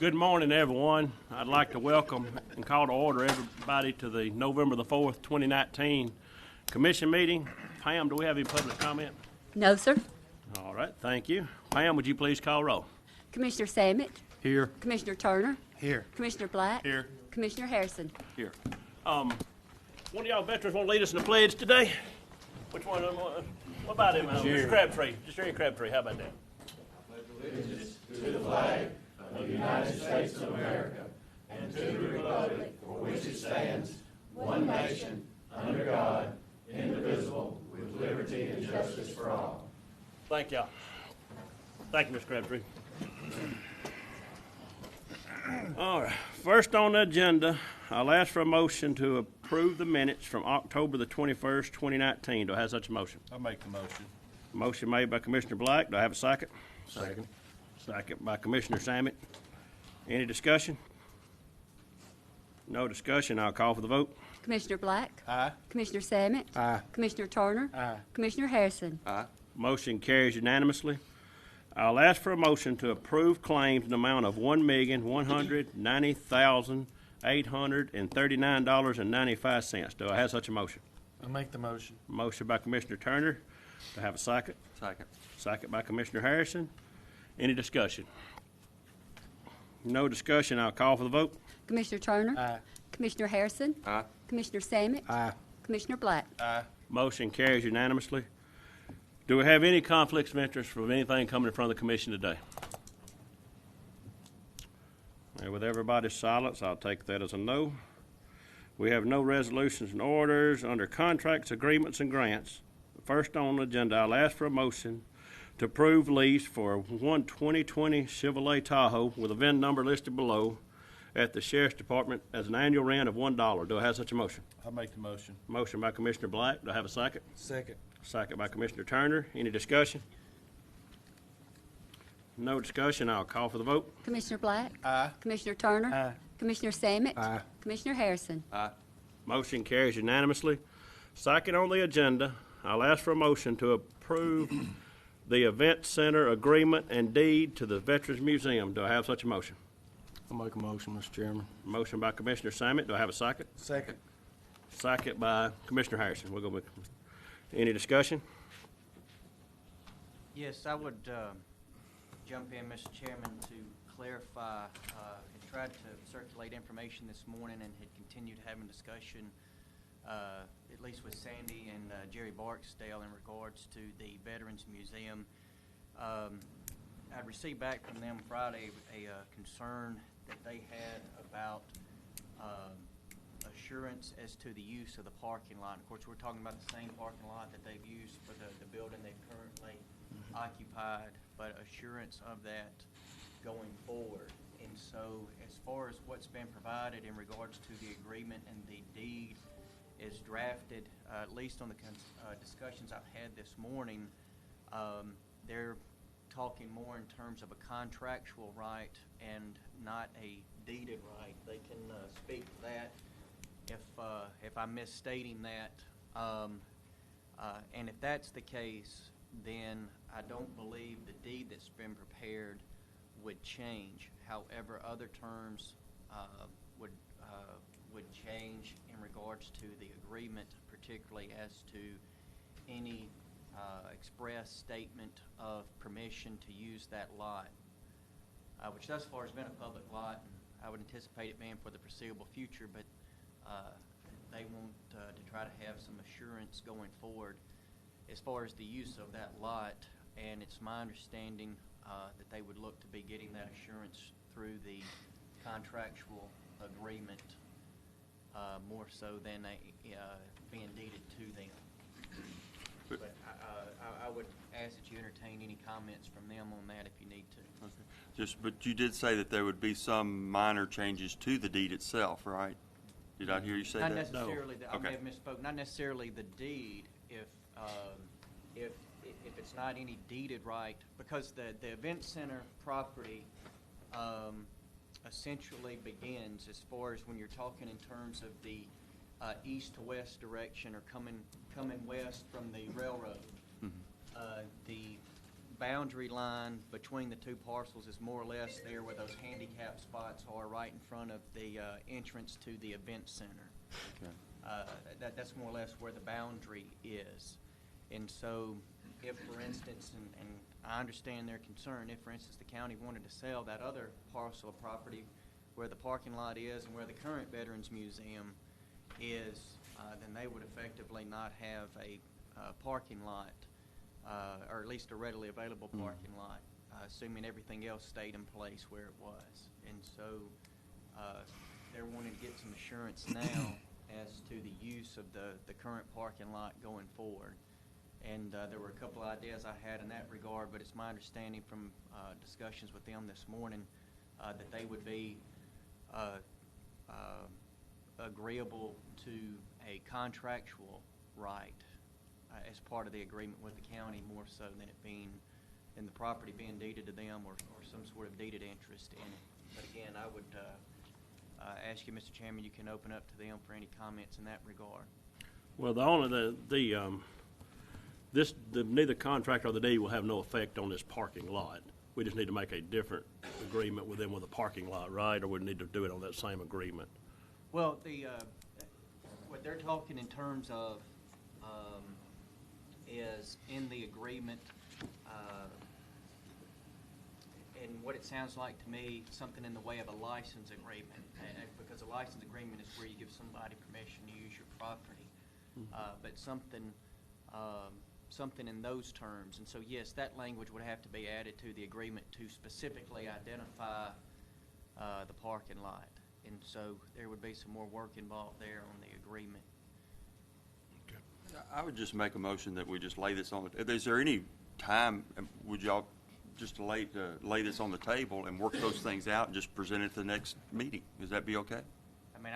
Good morning, everyone. I'd like to welcome and call to order everybody to the November the 4th, 2019 Commission meeting. Pam, do we have any public comment? No, sir. All right, thank you. Pam, would you please call roll? Commissioner Samet. Here. Commissioner Turner. Here. Commissioner Black. Here. Commissioner Harrison. Here. One of y'all veterans want to lead us in the pledge today? Which one? What about him? Mr. Crabtree. Just Jerry Crabtree. How about that? Allegiance to the flag of the United States of America and to the republic for which it stands, one nation, under God, indivisible, with liberty and justice for all. Thank y'all. Thank you, Mr. Crabtree. All right. First on the agenda, I'll ask for a motion to approve the minutes from October the 21st, 2019. Do I have such a motion? I'll make the motion. Motion made by Commissioner Black. Do I have a second? Second. Second by Commissioner Samet. Any discussion? No discussion. I'll call for the vote. Commissioner Black. Aye. Commissioner Samet. Aye. Commissioner Turner. Aye. Commissioner Harrison. Aye. Motion carries unanimously. I'll ask for a motion to approve claims in the amount of $1,190,839.95. Do I have such a motion? I'll make the motion. Motion by Commissioner Turner. Do I have a second? Second. Second by Commissioner Harrison. Any discussion? No discussion. I'll call for the vote. Commissioner Turner. Aye. Commissioner Harrison. Aye. Commissioner Samet. Aye. Commissioner Black. Aye. Motion carries unanimously. Do we have any conflicts of interest from anything coming in front of the commission today? And with everybody's silence, I'll take that as a no. We have no resolutions and orders under contracts, agreements, and grants. First on the agenda, I'll ask for a motion to approve lease for one 2020 Chevrolet Tahoe with a VIN number listed below at the Sheriff's Department as an annual rent of $1. Do I have such a motion? I'll make the motion. Motion by Commissioner Black. Do I have a second? Second. Second by Commissioner Turner. Any discussion? No discussion. I'll call for the vote. Commissioner Black. Aye. Commissioner Turner. Aye. Commissioner Samet. Aye. Commissioner Harrison. Aye. Motion carries unanimously. Second on the agenda, I'll ask for a motion to approve the Event Center agreement and deed to the Veterans Museum. Do I have such a motion? I'll make a motion, Mr. Chairman. Motion by Commissioner Samet. Do I have a second? Second. Second by Commissioner Harrison. We'll go with. Any discussion? Yes, I would jump in, Mr. Chairman, to clarify. Had tried to circulate information this morning and had continued having discussion, at least with Sandy and Jerry Barksdale, in regards to the Veterans Museum. I received back from them Friday a concern that they had about assurance as to the use of the parking lot. Of course, we're talking about the same parking lot that they've used for the building they've currently occupied, but assurance of that going forward. And so as far as what's been provided in regards to the agreement and the deed is drafted, at least on the discussions I've had this morning, they're talking more in terms of a contractual right and not a deeded right. They can speak to that if I'm misstating that. And if that's the case, then I don't believe the deed that's been prepared would change. However, other terms would change in regards to the agreement, particularly as to any express statement of permission to use that lot, which thus far has been a public lot, and I would anticipate it being for the foreseeable future, but they want to try to have some assurance going forward as far as the use of that lot, and it's my understanding that they would look to be getting that assurance through the contractual agreement more so than being deeded to them. But I would ask that you entertain any comments from them on that if you need to. Okay. But you did say that there would be some minor changes to the deed itself, right? Did I hear you say Not that? necessarily. No. I may have misspoke. Not necessarily the deed. If it's not any deeded right, because the event center property essentially begins as far as when you're talking in terms of the east to west direction or coming west from the railroad. Mm-hmm. boundary line between the two parcels is more or less there where those handicap spots are, right in front of the entrance to the event center. Okay. That's more or less where the boundary is. And so if, for instance, and I understand their concern, if, for instance, the county wanted to sell that other parcel of property where the parking lot is and where the current Veterans Museum is, then they would effectively not have a parking lot, or at least a readily available parking lot, assuming everything else stayed in place where it was. And so they're wanting to get some assurance now as to the use of the current parking lot going forward. And there were a couple of ideas I had in that regard, but it's my understanding from discussions with them this morning that they would be agreeable to a contractual right as part of the agreement with the county, more so than it being in the property being deeded to them or some sort of deeded interest in it. But again, I would ask you, Mr. Chairman, you can open up to them for any comments in that regard. Well, neither contract or the deed will have no effect on this parking lot. We just need to make a different agreement with them with a parking lot, right? Or we need to do it on that same agreement? Well, what they're talking in terms of is in the agreement, and what it sounds like to me, something in the way of a license agreement, because a license agreement is where you give somebody permission to use your property, but something in those terms. And so, yes, that language would have to be added to the agreement to specifically identify the parking lot. And so there would be some more work involved there on the agreement. I would just make a motion that we just lay this on the, is there any time, would y'all just lay this on the table and work those things out and just present it to the next meeting? Does that be okay? I mean,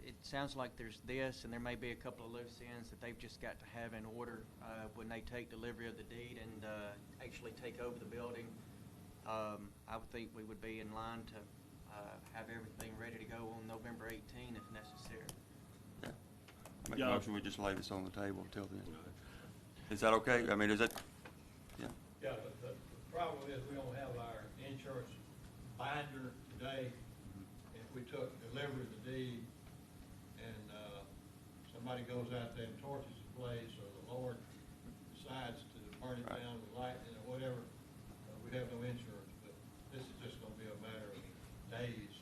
it sounds like there's this, and there may be a couple of loose ends that they've just got to have in order when they take delivery of the deed and actually take over the building. I would think we would be in line to have everything ready to go on November 18 if necessary. Yeah. Make Yeah. a motion, we just lay this on the table until then. Is that okay? I mean, is that, yeah. Yeah, but the problem is we don't have our insurance binder today. If we took delivery of the deed and somebody goes out there and torches the place, or the Lord decides to burn it down with lightning or whatever, we have no insurance. But this is just going to be a matter of days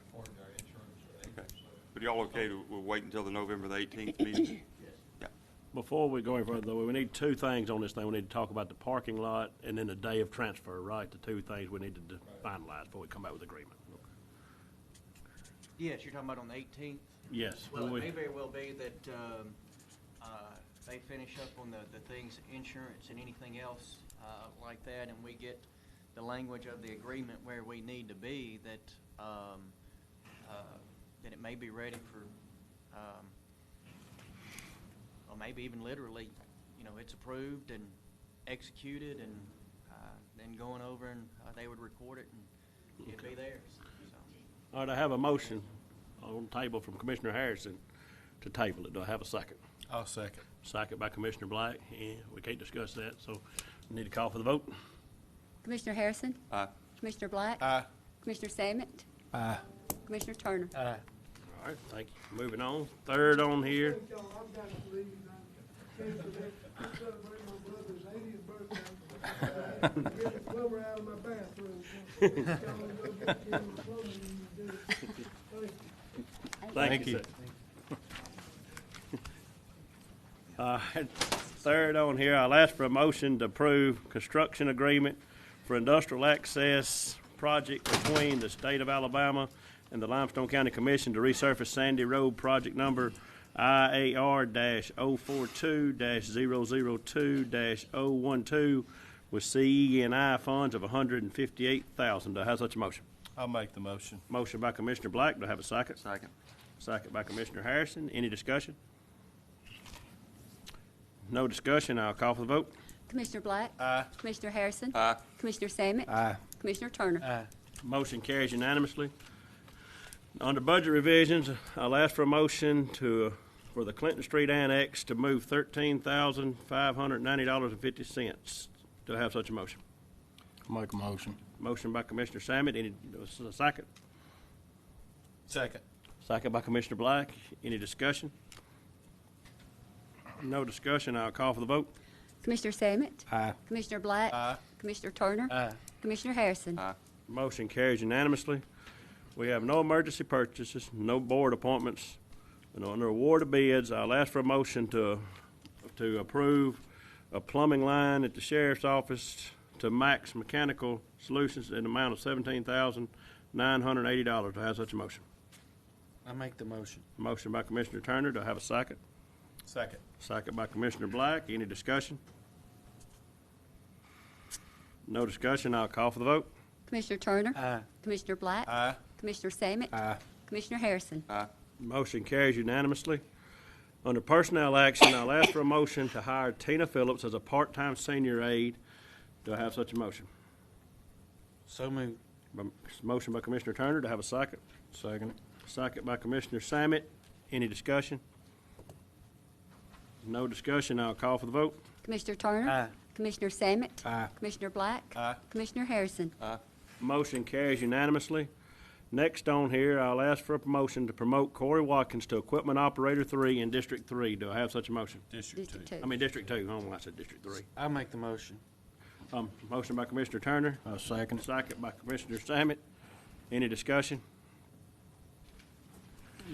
according to our insurance Okay. agent. So, But y'all okay to, we'll wait until the November the 18th meeting? yes. Yeah. Before we go any further, though, we need two things on this thing. We need to talk about the parking lot and then the day of transfer, right? The two things we need to finalize before we come out with agreement. Yes, you're talking about on the 18th? Yes. Well, it may very well be that they finish up on the things, insurance and anything else like that, and we get the language of the agreement where we need to be, that that it may be ready for, or maybe even literally, it's approved and executed, and then going over and they would record it and it'd be theirs. So. All right, I have a motion on the table from Commissioner Harrison to table it. Do I have a second? I'll second. Second by Commissioner Black. Yeah, we can't discuss that, so we need to call for the vote. Commissioner Harrison? Aye. Commissioner Black? Aye. Commissioner Samet? Aye. Commissioner Turner? Aye. All right, thank you. Moving on. Third on here. I've got to leave. I'm celebrating my brother's 80th birthday. Get the plumber out of my bathroom. Y'all wanna go get him a plumber and you do it. Thank you. Sir. Third on here, I'll ask for a motion to approve construction agreement for industrial access project between the state of Alabama and the Limestone County Commission to resurface Sandy Road project number IAR-042-002-012 with CE&I funds of $158,000. Do I have such a motion? I'll make the motion. Motion by Commissioner Black. Do I have a second? Second. Second by Commissioner Harrison. Any discussion? No discussion. I'll call for the vote. Commissioner Black? Aye. Commissioner Harrison? Aye. Commissioner Samet? Aye. Commissioner Turner? Aye. Motion carries unanimously. Under budget revisions, I'll ask for a motion for the Clinton Street Annex to move $13,590.50. Do I have such a motion? Make a motion. Motion by Commissioner Sammet. Any second? Second. Second by Commissioner Black. Any discussion? No discussion. I'll call for the vote. Commissioner Sammet? Aye. Commissioner Black? Aye. Commissioner Turner? Aye. Commissioner Harrison? Aye. Motion carries unanimously. We have no emergency purchases, no board appointments, and under award of bids, I'll ask for a motion to approve a plumbing line at the sheriff's office to Max Mechanical Solutions in the amount of $17,980. Do I have such a motion? I make the motion. Motion by Commissioner Turner. Do I have a second? Second. Second by Commissioner Black. Any discussion? No discussion. I'll call for the vote. Commissioner Turner? Aye. Commissioner Black? Aye. Commissioner Sammet? Aye. Commissioner Harrison? Aye. Motion carries unanimously. Under personnel action, I'll ask for a motion to hire Tina Phillips as a part-time senior aide. Do I have such a motion? So moved. Motion by Commissioner Turner. Do I have a second? Second. Second by Commissioner Sammet. Any discussion? No discussion. I'll call for the vote. Commissioner Turner? Aye. Commissioner Sammet? Aye. Commissioner Black? Aye. Commissioner Harrison? Aye. Motion carries unanimously. Next on here, I'll ask for a promotion to promote Corey Watkins to Equipment Operator 3 in District 3. Do I have such a motion? District District two. 2. I mean, District 2. I don't know why I said District 3. I'll make the motion. Motion by Commissioner Turner. Second. Second by Commissioner Sammet. Any discussion?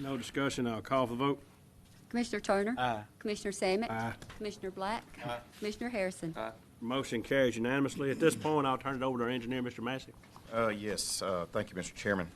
No discussion. I'll call for the vote. Commissioner Turner? Aye. Commissioner Sammet? Aye. Commissioner Black? Aye. Commissioner Harrison? Aye. Motion carries unanimously. At this point, I'll turn it over to our engineer, Mr. Massey. Yes, thank you, Mr. Chairman.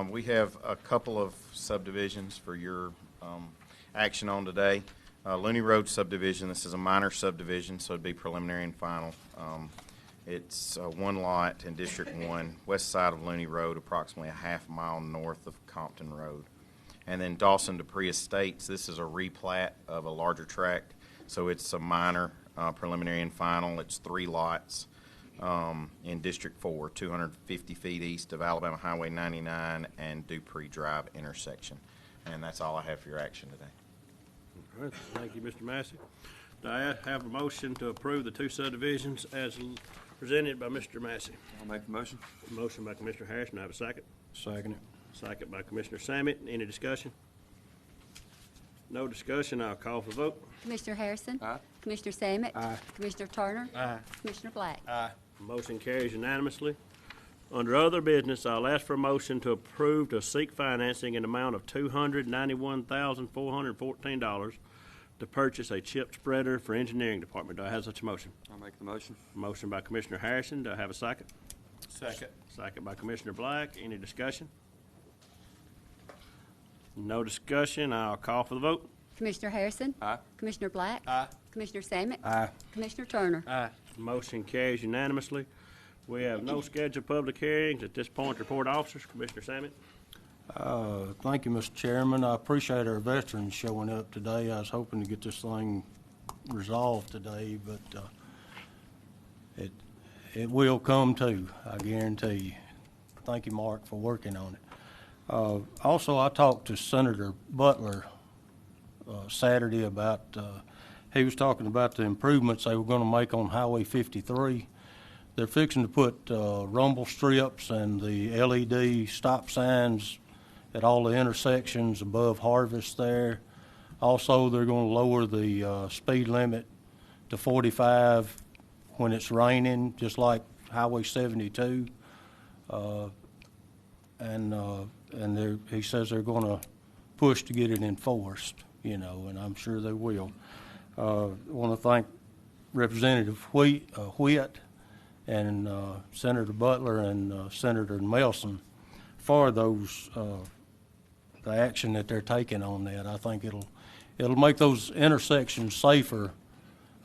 We have a couple of subdivisions for your action on today. Looney Road subdivision, this is a minor subdivision, so it'd be preliminary and final. It's one lot in District 1, west side of Looney Road, approximately a half mile north of Compton Road. And then Dawson Dupree Estates, this is a replat of a larger tract, so it's a minor preliminary and final. It's 3 lots in District 4, 250 feet east of Alabama Highway 99 and Dupree Drive intersection. And that's all I have for your action today. All right, thank you, Mr. Massey. Do I have a motion to approve the 2 subdivisions as presented by Mr. Massey? I'll make the motion. Motion by Commissioner Harrison. Do I have a second? Second. Second by Commissioner Sammet. Any discussion? No discussion. I'll call for the vote. Commissioner Harrison? Aye. Commissioner Sammet? Aye. Commissioner Turner? Aye. Commissioner Black? Aye. Motion carries unanimously. Under other business, I'll ask for a motion to approve to seek financing in the amount of $291,414 to purchase a chip spreader for engineering department. Do I have such a motion? I'll make the motion. Motion by Commissioner Harrison. Do I have a second? Second. Second by Commissioner Black. Any discussion? No discussion. I'll call for the vote. Commissioner Harrison? Aye. Commissioner Black? Aye. Commissioner Sammet? Aye. Commissioner Turner? Aye. Motion carries unanimously. We have no scheduled public hearings. At this point, report officers. Commissioner Sammet. Thank you, Mr. Chairman. I appreciate our veterans showing up today. I was hoping to get this thing resolved today, but it will come too, I guarantee you. Thank you, Mark, for working on it. Also, I talked to Senator Butler Saturday about, he was talking about the improvements they were going to make on Highway 53. They're fixing to put rumble strips and the LED stop signs at all the intersections above Harvest there. Also, they're going to lower the speed limit to 45 when it's raining, just like Highway 72. He says they're going to push to get it enforced, and I'm sure they will. I want to thank Representative Whit and Senator Butler and Senator Melson for those the action that they're taking on that. I think it'll make those intersections safer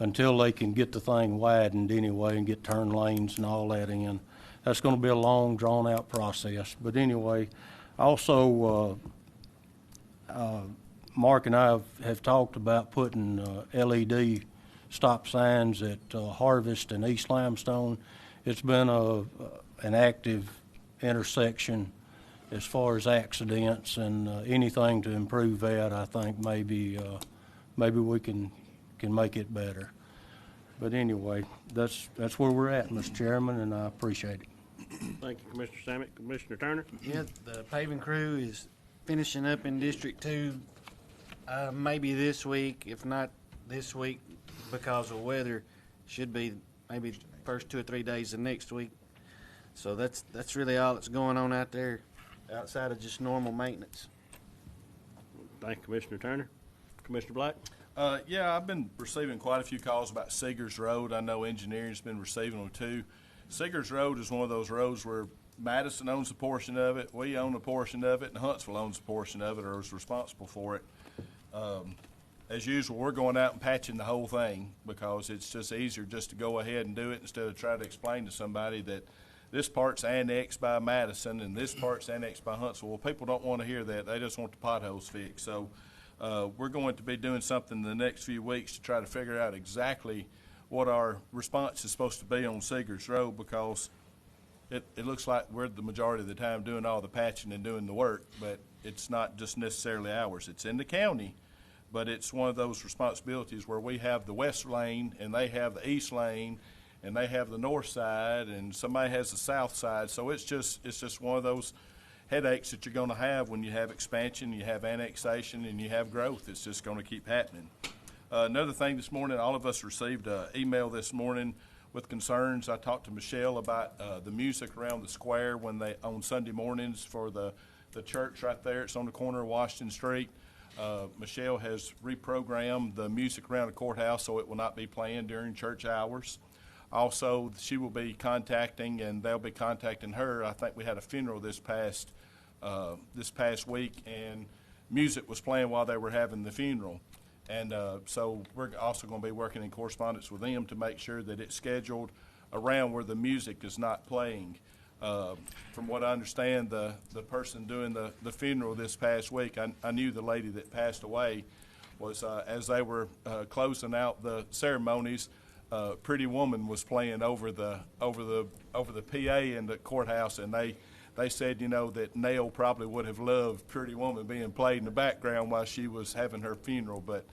until they can get the thing widened anyway and get turn lanes and all that in. That's going to be a long, drawn-out process. But anyway, also, Mark and I have talked about putting LED stop signs at Harvest and East Limestone. It's been an active intersection as far as accidents, and anything to improve that, I think maybe we can make it better. But anyway, that's where we're at, Mr. Chairman, and I appreciate it. Thank you, Commissioner Samet. Commissioner Turner? Yeah, the paving crew is finishing up in District 2, maybe this week, if not this week, because of weather, should be maybe first 2 or 3 days of next week. So that's really all that's going on out there, outside of just normal maintenance. Thank you, Commissioner Turner. Commissioner Black? Yeah, I've been receiving quite a few calls about Seegers Road. I know engineering's been receiving them too. Seegers Road is one of those roads where Madison owns a portion of it, we own a portion of it, and Huntsville owns a portion of it or is responsible for it. As usual, we're going out and patching the whole thing because it's just easier just to go ahead and do it instead of trying to explain to somebody that this part's annexed by Madison and this part's annexed by Huntsville. Well, people don't want to hear that. They just want the potholes fixed. So we're going to be doing something in the next few weeks to try to figure out exactly what our response is supposed to be on Seegers Road, because it looks like we're the majority of the time doing all the patching and doing the work, but it's not just necessarily ours. It's in the county, but it's one of those responsibilities where we have the west lane and they have the east lane and they have the north side and somebody has the south side. So it's just one of those headaches that you're going to have when you have expansion, you have annexation, and you have growth. It's just going to keep happening. Another thing this morning, all of us received an email this morning with concerns. I talked to Michelle about the music around the square when they on Sunday mornings for the church right there. It's on the corner of Washington Street. Michelle has reprogrammed the music around the courthouse so it will not be playing during church hours. Also, she will be contacting, and they'll be contacting her. I think we had a funeral this past week, and music was playing while they were having the funeral. And so we're also going to be working in correspondence with them to make sure that it's scheduled around where the music is not playing. From what I understand, the person doing the funeral this past week, I knew the lady that passed away was as they were closing out the ceremonies, Pretty Woman was playing over the PA in the courthouse, and they said, you know, that Nell probably would have loved Pretty Woman being played in the background while she was having her funeral, but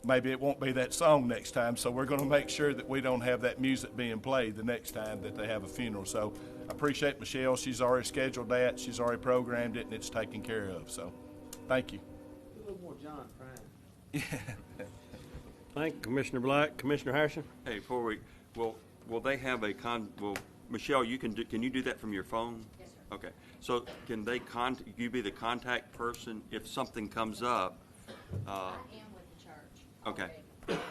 maybe it won't be that song next time, so we're going to make sure that we don't have that music being played the next time that they have a funeral. So I appreciate Michelle. She's already scheduled that. She's already programmed it, and it's taken care of. So thank you. A little more John Prine. Thank you, Commissioner Black. Commissioner Harrison? Hey, before will they have a Michelle, can you do that from your phone? Yes, sir. Okay. So can they you be the contact person if something comes up? I am with the church. Okay. already.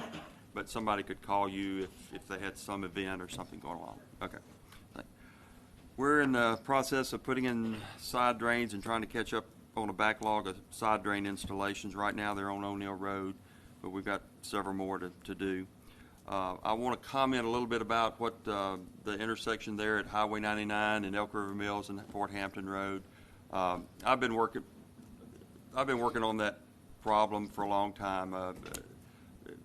But somebody could call you if they had some event or something going on. Okay. We're in the process of putting in side drains and trying to catch up on a backlog of side drain installations. Right now they're on O'Neill Road, but we've got several more to do. I want to comment a little bit about what the intersection there at Highway 99 and Elk River Mills and Fort Hampton Road. I've been working on that problem for a long time.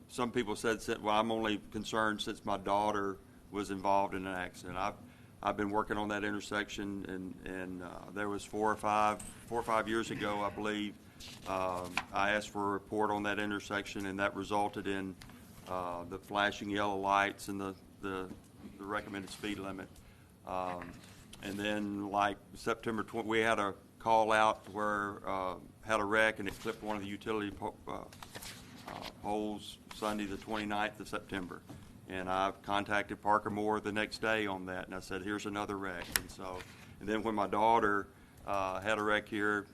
Some people said, well, I'm only concerned since my daughter was involved in an accident. I've been working on that intersection, and there was 4 or 5 years ago, I believe, I asked for a report on that intersection, and that resulted in the flashing yellow lights and the recommended speed limit. And then, like September 20, we had a call out where had a wreck and it clipped one of the utility poles Sunday the 29th of September. And I contacted Parker Moore the next day on that, and I said, here's another wreck. And then when my daughter had a wreck here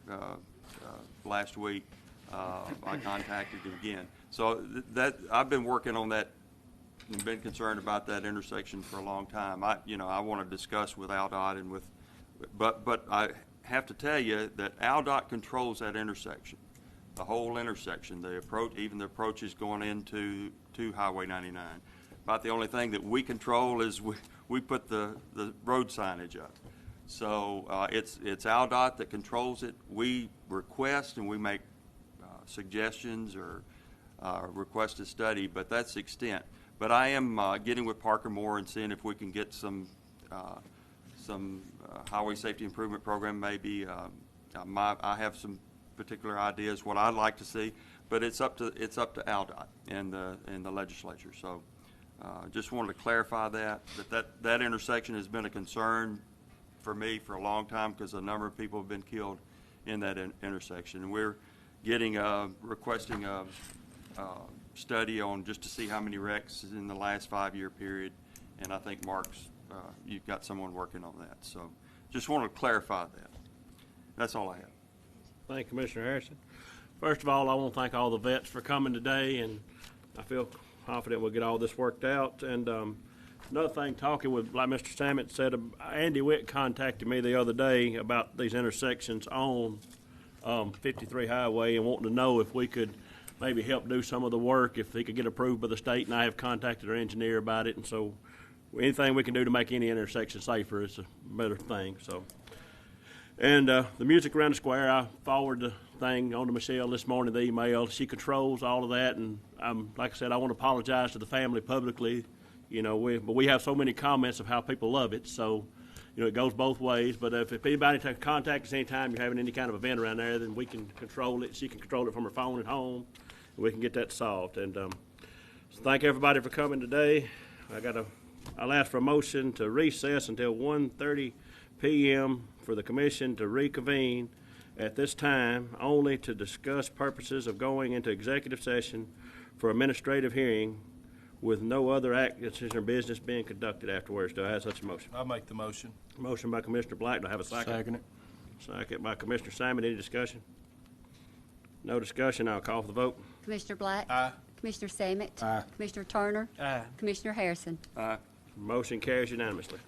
last week, I contacted him again. So that I've been working on that and been concerned about that intersection for a long time. I want to discuss with AlDOT and but I have to tell you that AlDOT controls that intersection, the whole intersection, the approach, even the approaches going into Highway 99. About the only thing that we control is we put the road signage up. So it's AlDOT that controls it. We request and we make suggestions or request a study, but that's the extent. But I am getting with Parker Moore and seeing if we can get some highway safety improvement program. Maybe I have some particular ideas what I'd like to see, but it's up to AlDOT and the legislature. So Just wanted to clarify that intersection has been a concern for me for a long time because a number of people have been killed in that intersection. And we're getting, requesting a study on just to see how many wrecks in the last 5-year period. And I think Mark's, you've got someone working on that. So just want to clarify that. That's all I have. Thank you, Commissioner Harrison. First of all, I want to thank all the vets for coming today, and I feel confident we'll get all this worked out. And another thing, talking with, like Mr. Sammett said, Andy Witt contacted me the other day about these intersections on 53 Highway and wanting to know if we could maybe help do some of the work, if he could get approved by the state, and I have contacted our engineer about it. And so anything we can do to make any intersection safer is a better thing. So. And the music around the square, I forwarded the thing on to Michelle this morning, the email. She controls all of that, and like I said, I want to apologize to the family publicly. You know, but we have so many comments of how people love it, so you know it goes both ways. But if anybody can contact us anytime you're having any kind of event around there, then we can control it. She can control it from her phone at home, and we can get that solved. And so thank everybody for coming today. I'll ask for a motion to recess until 1:30 p.m. for the commission to reconvene at this time only to discuss purposes of going into executive session for administrative hearing with no other action or business being conducted afterwards. Do I have such a motion? I'll make the motion. Motion by Commissioner Black. Do I have a second? Second it. Second by Commissioner Simon. Any discussion? No discussion. I'll call for the vote. Commissioner Black? Aye. Commissioner Sammett? Aye. Commissioner Turner? Aye. Commissioner Harrison? Aye. Motion carries unanimously.